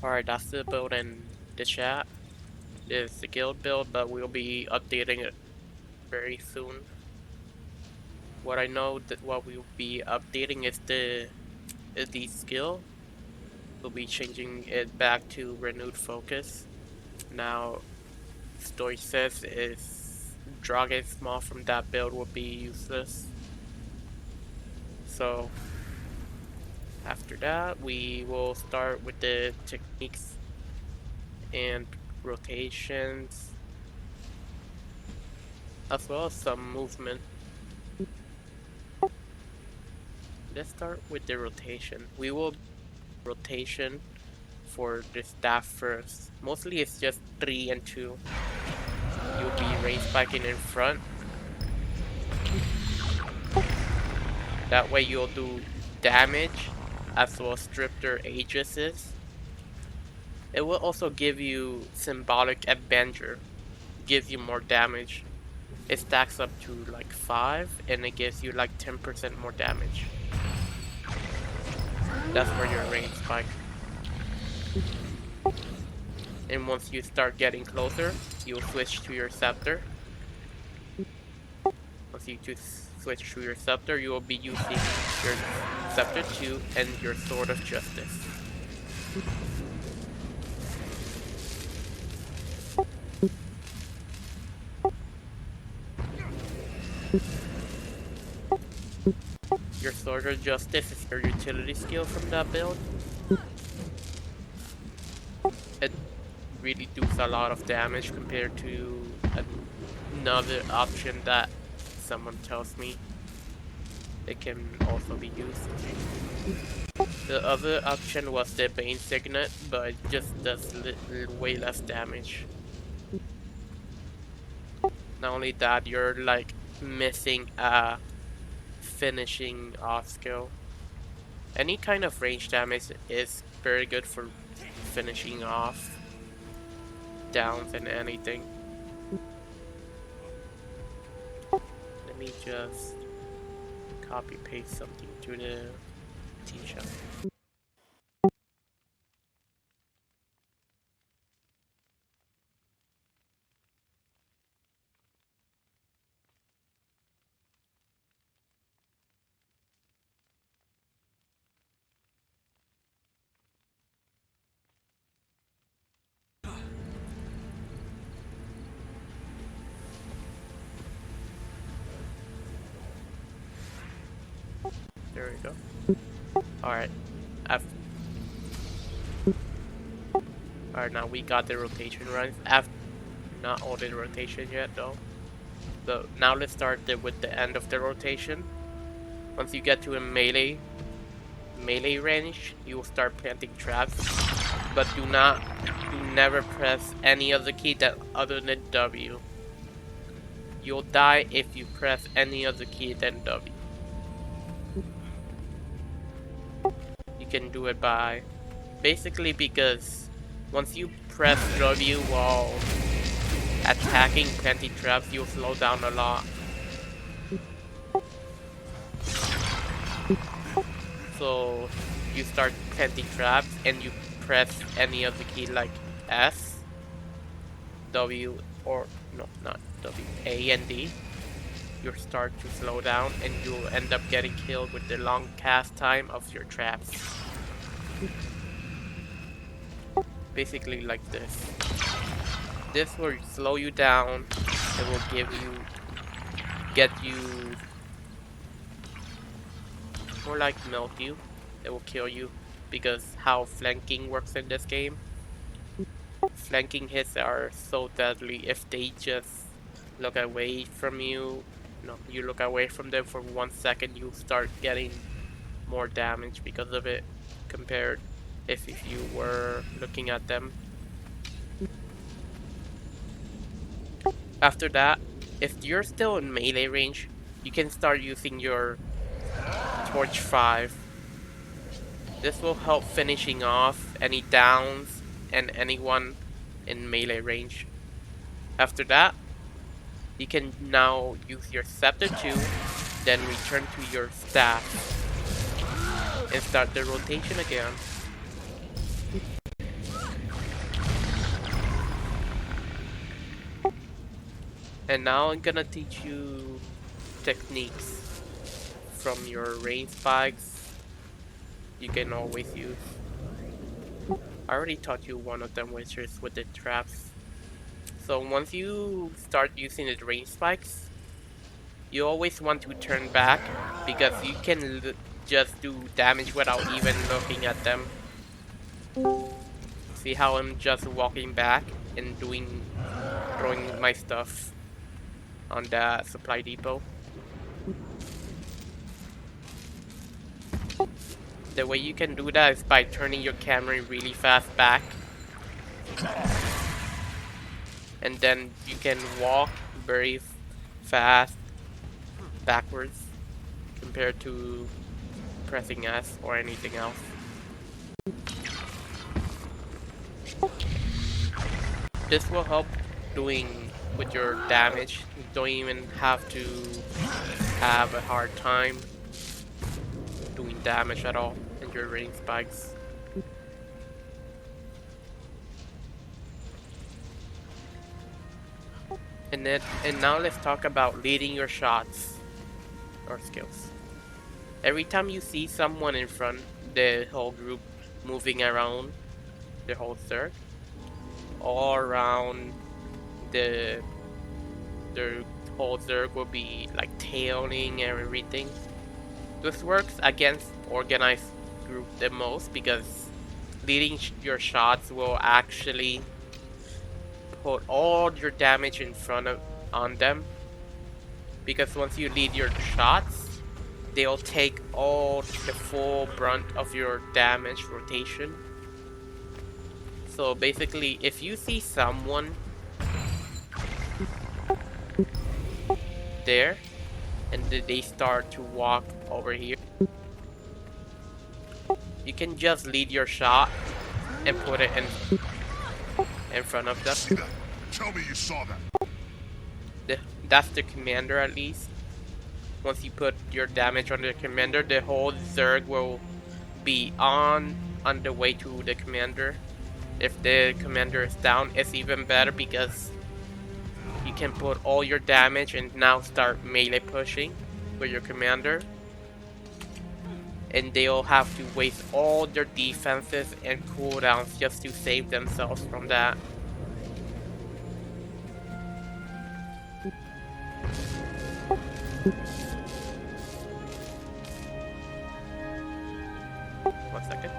Alright, that's the build in the chat. It's the guild build, but we'll be updating it very soon. What I know that what we'll be updating is the skill. We'll be changing it back to renewed focus. Now, story says is dragging small from that build will be useless. So after that, we will start with the techniques and rotations, as well as some movement. Let's start with the rotation. We will rotation for the staff first. Mostly it's just 3 and 2. You'll be range spiking in front. That way you'll do damage as well as strip their aegis. It will also give you symbolic Avenger. Gives you more damage. It stacks up to like 5 and it gives you like 10% more damage. That's for your range spike. And once you start getting closer, you'll switch to your scepter. Once you switch to your scepter, you will be using your scepter 2 and your sword of justice. Your sword of justice is your utility skill from that build. It really does a lot of damage compared to another option that someone tells me it can also be used. The other option was the Bane Signet, but it just does way less damage. Not only that, you're like missing a finishing off skill. Any kind of range damage is very good for finishing off downs and anything. Let me just copy paste something to the t-shirt. There we go. Alright. Alright, now we got the rotation runs. Not all the rotation yet though. So now let's start with the end of the rotation. Once you get to a melee range, you will start planting traps. But do never press any other key other than W. You'll die if you press any other key than W. You can do it by basically because once you press W while attacking planting traps, you'll slow down a lot. So you start planting traps and you press any other key like S, W, or no, not W, A and D. You'll start to slow down and you'll end up getting killed with the long cast time of your traps. Basically like this. This will slow you down. It will get you, more like melt you. It will kill you because how flanking works in this game. Flanking hits are so deadly if they just look away from you. No, you look away from them for 1 second, you start getting more damage because of it compared if you were looking at them. After that, if you're still in melee range, you can start using your Torch 5. This will help finishing off any downs and anyone in melee range. After that, you can now use your Scepter 2, then return to your staff and start the rotation again. And now I'm gonna teach you techniques from your range spikes you can always use. I already taught you one of them, which is with the traps. So once you start using the range spikes, you always want to turn back because you can just do damage without even looking at them. See how I'm just walking back and throwing my stuff on the supply depot? The way you can do that is by turning your camera really fast back, and then you can walk very fast backwards compared to pressing S or anything else. This will help doing with your damage. You don't even have to have a hard time doing damage at all in your range spikes. And now let's talk about leading your shots or skills. Every time you see someone in front, the whole group moving around the whole circle, all around the the whole circle will be like tailing and everything. This works against organized group the most because leading your shots will actually put all your damage in front of on them, because once you lead your shots, they'll take all the full brunt of your damage rotation. So basically, if you see someone there and they start to walk over here, you can just lead your shot and put it in front of them. See that? Tell me you saw that. That's the commander at least. Once you put your damage on the commander, the whole Zerg will be on the way to the commander. If the commander is down, it's even better because you can put all your damage and now start melee pushing with your commander. And they'll have to waste all their defenses and cooldowns just to save themselves from that. One second.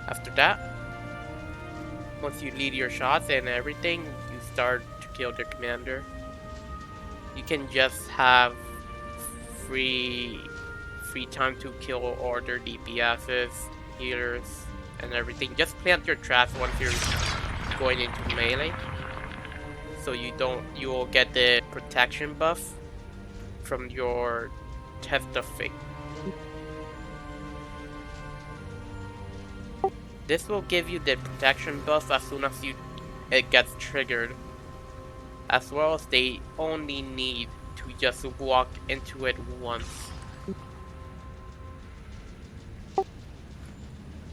After that, once you lead your shots and everything, you start to kill the commander. You can just have free time to kill all their DPSs, healers, and everything. Just plant your traps once you're going into melee, so you will get the protection buff from your test of fate. This will give you the protection buff as soon as it gets triggered, as well as they only need to just walk into it once.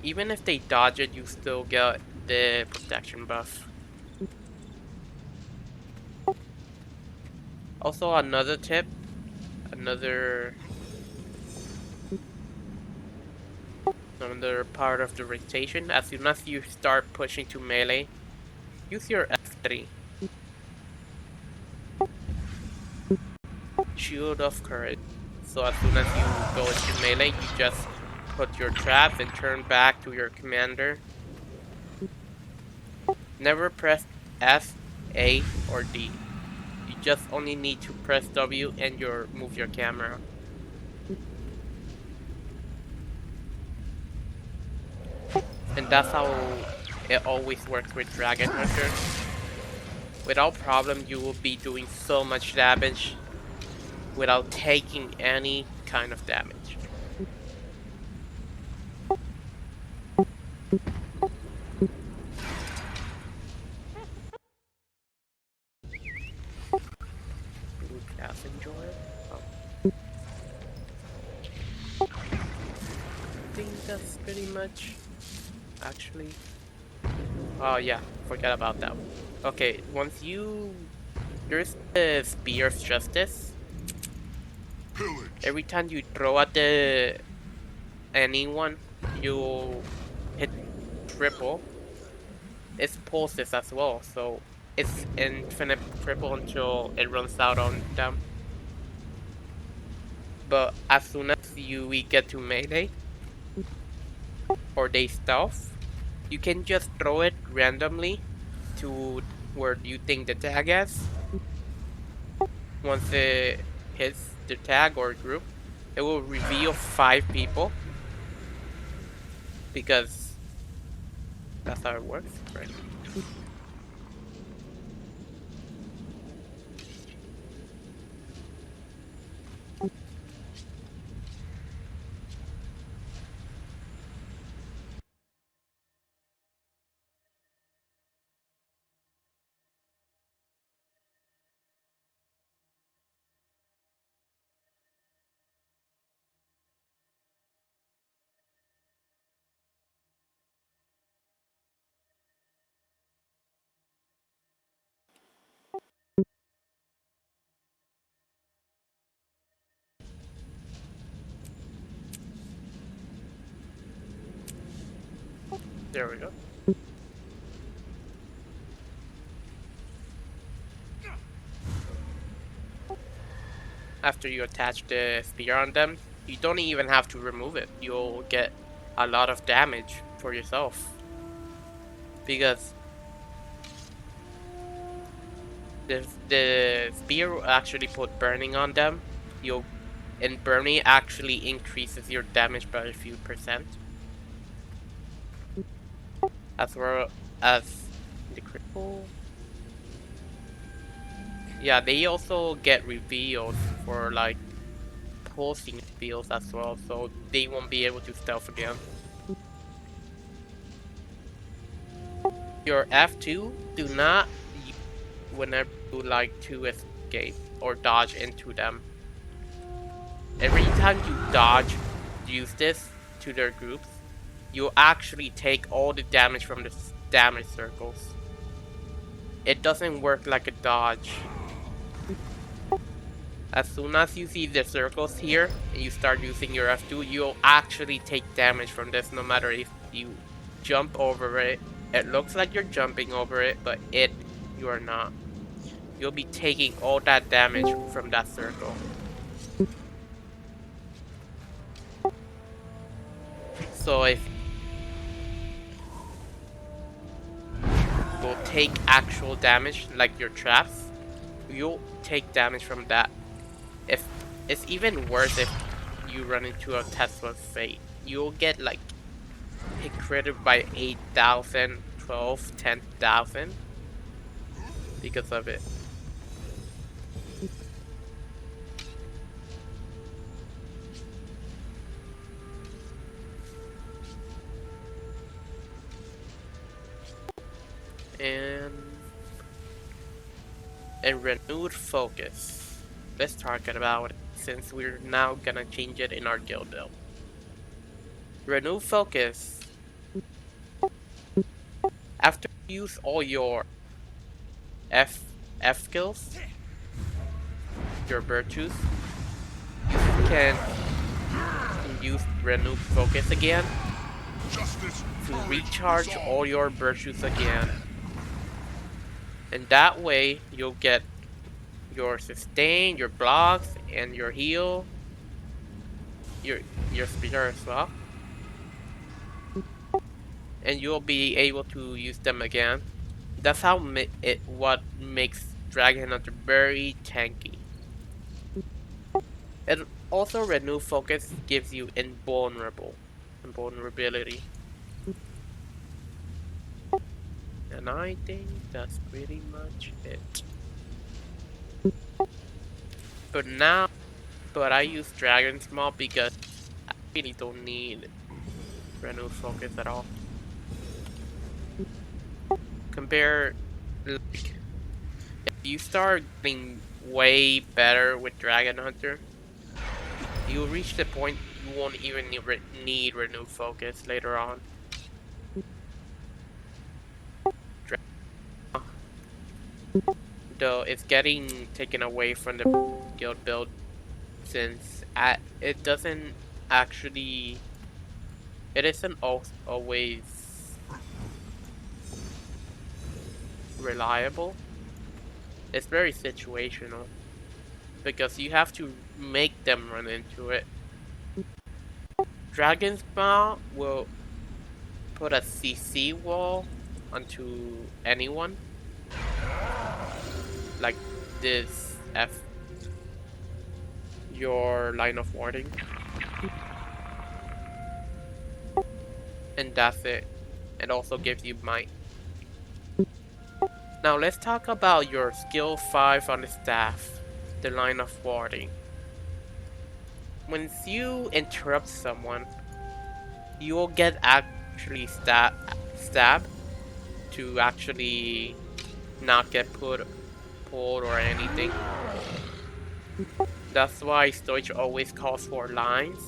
Even if they dodge it, you still get the protection buff. Also, another tip, another part of the rotation, as soon as you start pushing to melee, use your F3. Shield of Courage. So as soon as you go into melee, you just put your traps and turn back to your commander. Never press S, A, or D. You just only need to press W and move your camera. And that's how it always works with Dragon Hunter. Without problem, you will be doing so much damage without taking any kind of damage. Passenger. Oh. I think that's pretty much actually. Oh yeah, forget about that one. Okay, once you... There's the Spear of Justice. Pillage. Every time you throw at the anyone, you hit triple. It's pulses as well, so it's infinite triple until it runs out on them. But as soon as we get to melee, or they stealth, you can just throw it randomly to where you think the tag is. Once it hits the tag or group, it will reveal 5 people because that's how it works, right? There we go. After you attach the spear on them, you don't even have to remove it. You'll get a lot of damage for yourself. Because the spear will actually put burning on them. And burning actually increases your damage by a few percent. As well as the critical. Yeah, they also get reveals for like pulsing fields as well, so they won't be able to stealth again. Your F2, do not use whenever you like to escape or dodge into them. Every time you dodge, use this to their groups, you actually take all the damage from the damage circles. It doesn't work like a dodge. As soon as you see the circles here and you start using your F2, you'll actually take damage from this no matter if you jump over it. It looks like you're jumping over it, but you are not. You'll be taking all that damage from that circle. So if you will take actual damage, like your traps, you'll take damage from that. If it's even worse if you run into a Tesla fate, you'll get like hit critted by 8,000, 12, 10,000 because of it. And a renewed focus. Let's talk about it since we're now gonna change it in our guild build. Renewed focus. After you use all your F skills, your virtues, you can use renewed focus again to recharge all your virtues again. And that way you'll get your sustain, your blocks, and your heal, your spear as well. And you'll be able to use them again. That's how what makes Dragon Hunter very tanky. And also Renew Focus gives you invulnerability. And I think that's pretty much it. But I use Dragon's Maw because I really don't need Renew Focus at all. Compare, like, if you start getting way better with Dragon Hunter, you'll reach the point you won't even need Renew Focus later on. Though it's getting taken away from the guild build since it doesn't actually, it isn't always reliable. It's very situational because you have to make them run into it. Dragon's Maw will put a CC wall onto anyone, like this your line of warding, and that's it. It also gives you might. Now let's talk about your skill 5 on the staff, the line of warding. Once you interrupt someone, you will get actually stabbed to actually not get pulled or anything. That's why Stoich always calls for lines,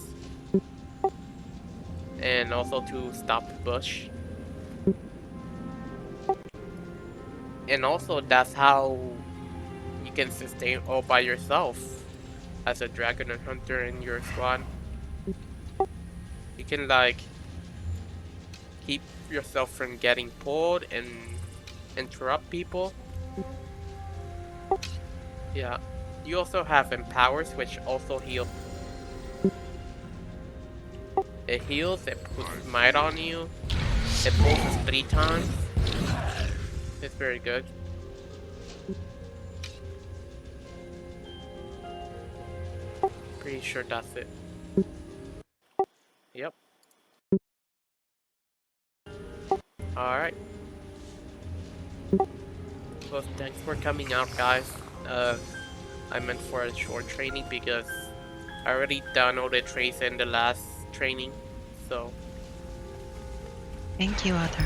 and also to stop the bush. And also that's how you can sustain all by yourself as a dragon and hunter in your squad. You can like keep yourself from getting pulled and interrupt people. Yeah. You also have empowers, which also heals. It heals, it puts might on you, it pulls 3 times. It's very good. Pretty sure that's it. Yep. Alright. Well, thanks for coming out, guys. I meant for a short training because I already done all the traits in the last training. So, Thank you, Other.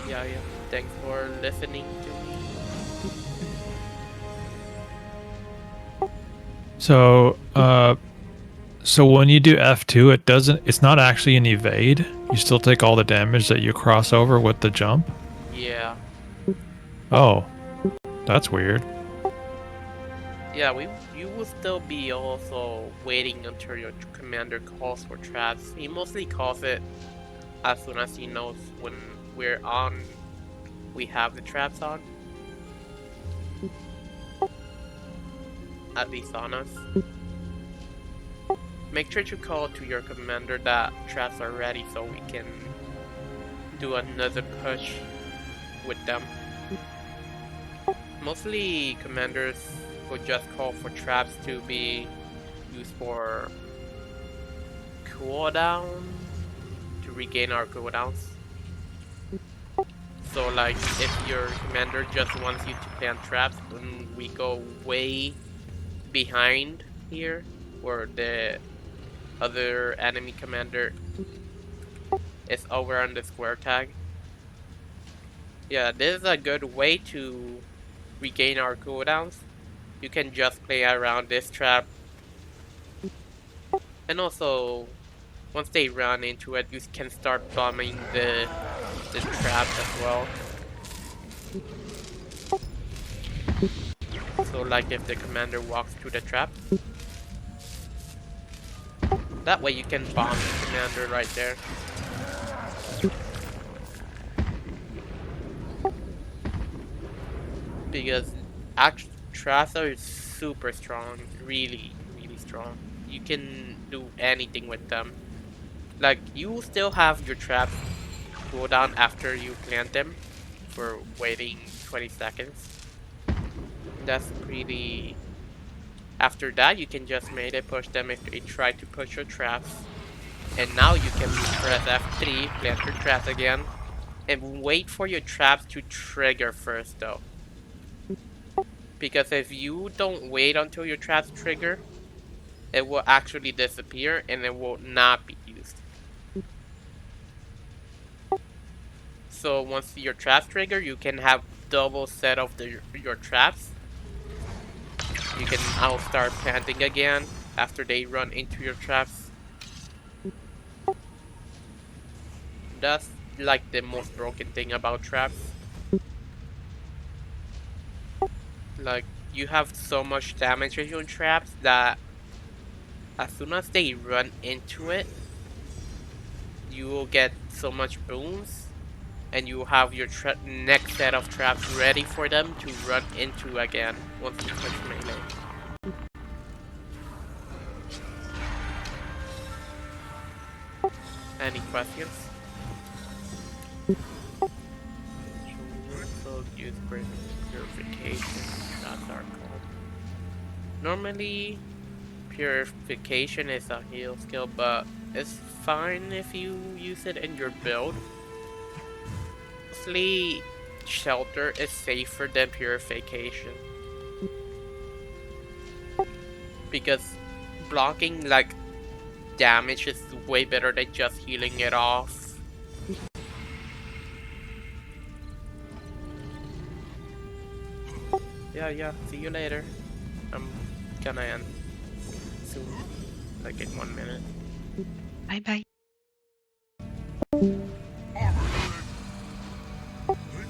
yeah. Thanks for listening to me. So, so when you do F2, it's not actually an evade. You still take all the damage that you cross over with the jump. Yeah. Oh, that's weird. Yeah, you will still be also waiting until your commander calls for traps. He mostly calls it as soon as he knows when we have the traps on. At least on us. Make sure to call to your commander that traps are ready so we can do another push with them. Mostly commanders would just call for traps to be used for cooldown, to regain our cooldowns. So like if your commander just wants you to plant traps when we go way behind here, where the other enemy commander is over on the square tag. Yeah, this is a good way to regain our cooldowns. You can just play around this trap. And also, once they run into it, you can start bombing the traps as well. So like if the commander walks to the trap, that way you can bomb the commander right there. Because traps are super strong, really strong. You can do anything with them. Like you still have your traps cooldown after you plant them for waiting 20 seconds. That's pretty. After that, you can just melee push them if they try to push your traps. And now you can press F3, plant your traps again, and wait for your traps to trigger first though. Because if you don't wait until your traps trigger, it will actually disappear and it will not be used. So once your traps trigger, you can have double set of your traps. You can now start planting again after they run into your traps. That's like the most broken thing about traps. Like, you have so much damage with your traps that as soon as they run into it, you will get so much boons, and you will have your next set of traps ready for them to run into again once you touch melee. Any questions? So use purification. That's our call. Normally, purification is a heal skill, but it's fine if you use it in your build. Mostly, shelter is safer than purification. Because blocking like damage is way better than just healing it off. Yeah, see you later. I'm gonna end soon, like in 1 minute. Bye bye.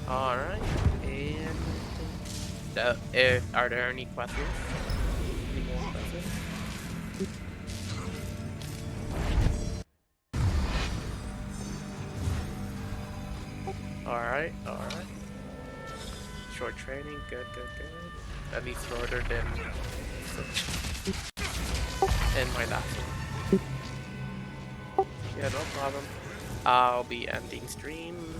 Alright, and are there any questions? Any more questions? Alright. Short training, good. At least shorter than in my last one. Yeah, no problem. I'll be ending stream.